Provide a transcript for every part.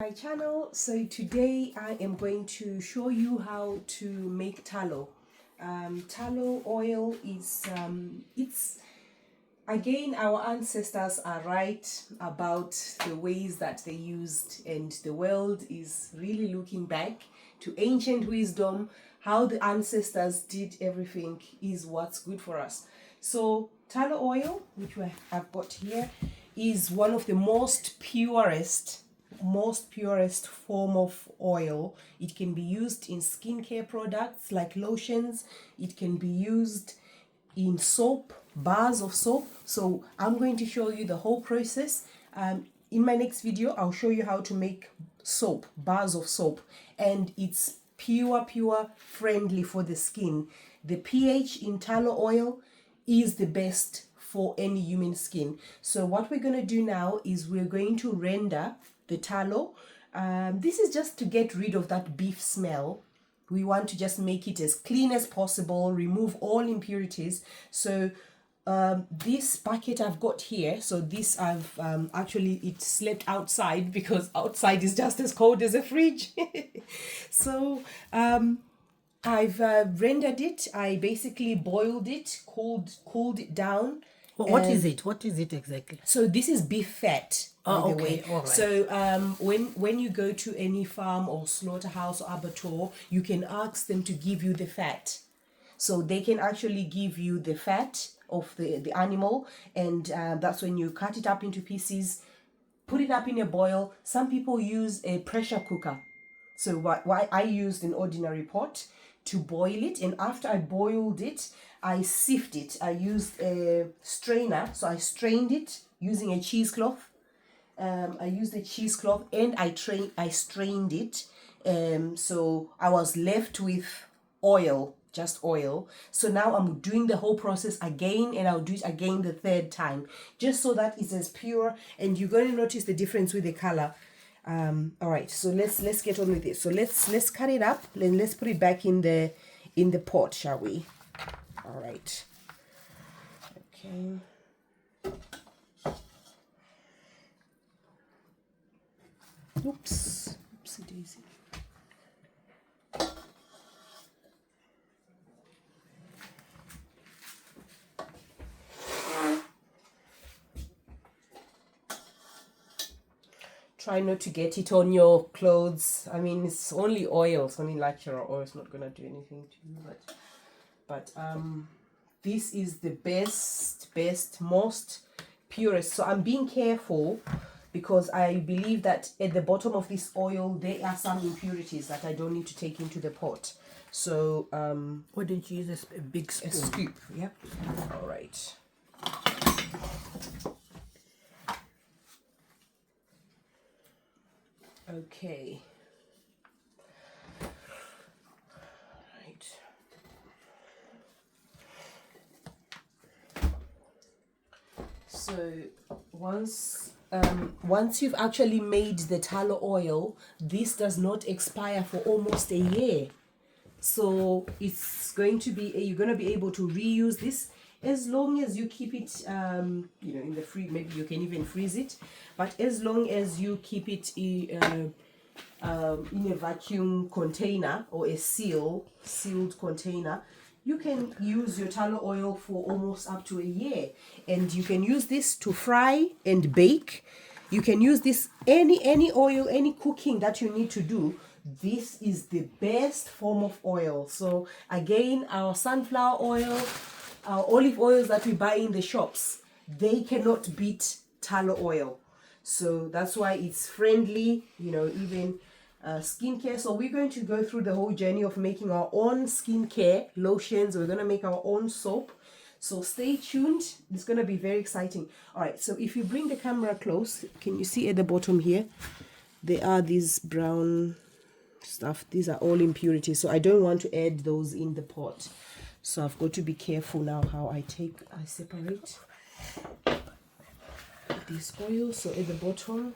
My channel. So today I am going to show you how to make tallow. Tallow oil is it's again, our ancestors are right about the ways that they used, and the world is really looking back to ancient wisdom. How the ancestors did everything is what's good for us. So tallow oil, which I've got here, is one of the most purest form of oil. It can be used in skincare products like lotions. It can be used in soap, bars of soap. So I'm going to show you the whole process. In my next video, I'll show you how to make soap, bars of soap, and it's pure friendly for the skin. The pH in tallow oil is the best for any human skin. So what we're going to do now is we're going to render the tallow. This is just to get rid of that beef smell. We want to just make it as clean as possible, remove all impurities. So this bucket I've got here, so this I've actually, it slept outside because outside is just as cold as a fridge. So I've rendered it. I basically boiled it, cooled it down. What is it? What is it exactly? So this is beef fat, by the way. All right. So when you go to any farm or slaughterhouse or abattoir, you can ask them to give you the fat. So they can actually give you the fat of the animal, and that's when you cut it up into pieces, put it up in a boil. Some people use a pressure cooker. So why I used an ordinary pot to boil it, and after I boiled it, I sieved it. I used a strainer, so I strained it using a cheesecloth. I used a cheesecloth and I strained it. So I was left with oil, just oil. So now I'm doing the whole process again, and I'll do it again the third time, just so that it's as pure, and you're going to notice the difference with the color. All right, so let's get on with it. So let's cut it up and let's put it back in the pot, shall we? All right. Okay. Oops. Oopsie daisy. Try not to get it on your clothes. I mean, it's only oil. It's only natural oil. It's not gonna do anything to you. But this is the best, most purest. So I'm being careful because I believe that at the bottom of this oil there are some impurities that I don't need to take into the pot. So why don't you use a big spoon? a scoop. Yep. All right. Okay. Right. So once you've actually made the tallow oil, this does not expire for almost a year. So it's going to be, you're going to be able to reuse this as long as you keep it in the fridge. Maybe you can even freeze it, but as long as you keep it in a vacuum container or a sealed container, you can use your tallow oil for almost up to a year. And you can use this to fry and bake. You can use this any oil, any cooking that you need to do. This is the best form of oil. So again, our sunflower oil, our olive oils that we buy in the shops, they cannot beat tallow oil. So that's why it's friendly, even skincare. So we're going to go through the whole journey of making our own skincare lotions. We're going to make our own soap. So stay tuned. It's going to be very exciting. All right, so if you bring the camera close, can you see at the bottom here, there are these brown stuff. These are all impurities. So I don't want to add those in the pot. So I've got to be careful now how I separate this oil. So at the bottom,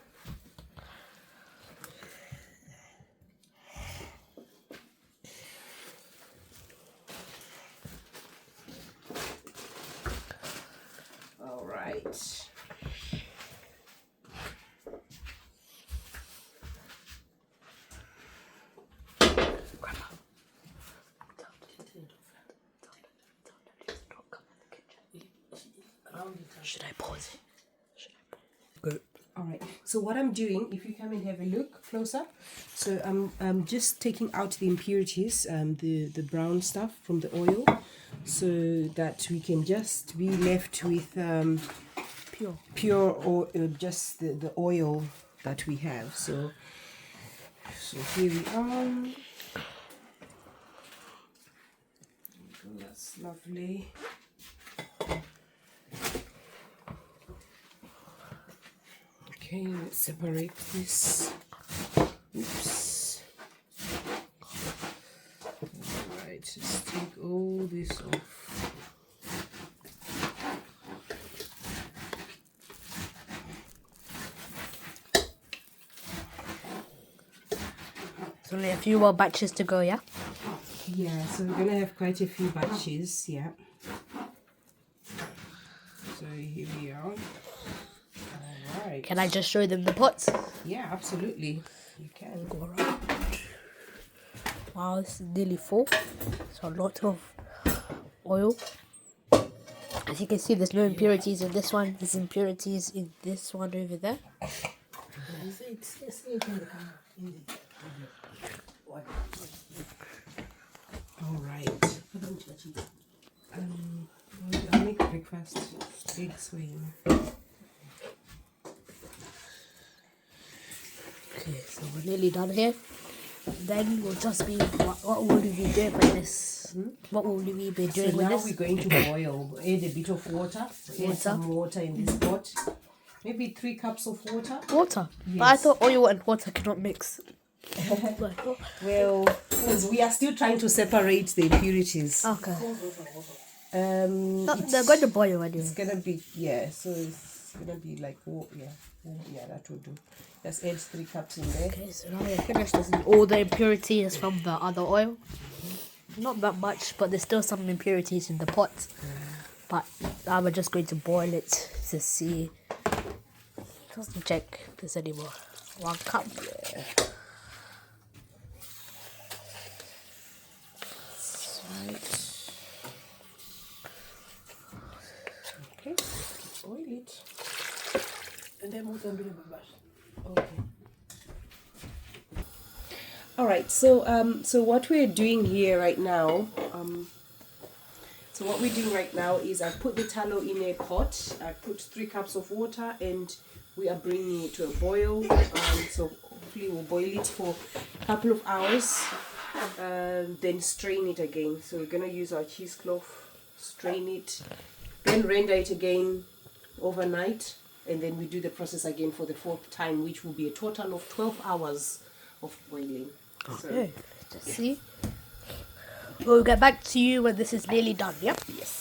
all right. Should I pause? All right. So what I'm doing, if you come and have a look closer, so I'm just taking out the impurities, the brown stuff from the oil, so that we can just be left with pure or just the oil that we have. So here we are. That's lovely. Okay, let's separate this. Oops. Alright, just take all this off. So only a few more batches to go, yeah? Yeah, so we're gonna have quite a few batches, yeah. So here we are. Alright. Can I just show them the pots? Yeah, absolutely. You can. Go around. Wow, this is nearly full. It's a lot of oil. As you can see, there's no impurities in this one. There's impurities in this one over there. Alright. I'll make breakfast. Eggs way. Okay, so we're nearly done here. Then we'll just be, what will we be doing with this? What will we be So doing with now this? we're going to boil. Add a bit of water. Add some water in this pot. Maybe 3 cups of water. Water? But I thought oil and water cannot mix. Like, oh, Well, because we are still trying to separate the impurities. okay. No, They're going to boil anyway. It's gonna be, yeah, so it's gonna be like, yeah, that will do. Just add 3 cups in there. Okay, so now we're finished. This is all the impurities from the other oil. Not that much, but there's still some impurities in the pot. But now we're just going to boil it to see. Just to check if there's any more. 1 cup. Right. Okay, boil it. And then what I'm doing about Okay. All right. So what we're doing here right now, so what we're doing right now is I put the tallow in a pot. I put 3 cups of water, and we are bringing it to a boil. So hopefully we'll boil it for a couple of hours, then strain it again. So we're gonna use our cheesecloth, strain it, then render it again overnight. And then we do the process again for the 4th time, which will be a total of 12 hours of boiling. Okay, let's see. We'll get back to you when this is nearly done, yep? Yes.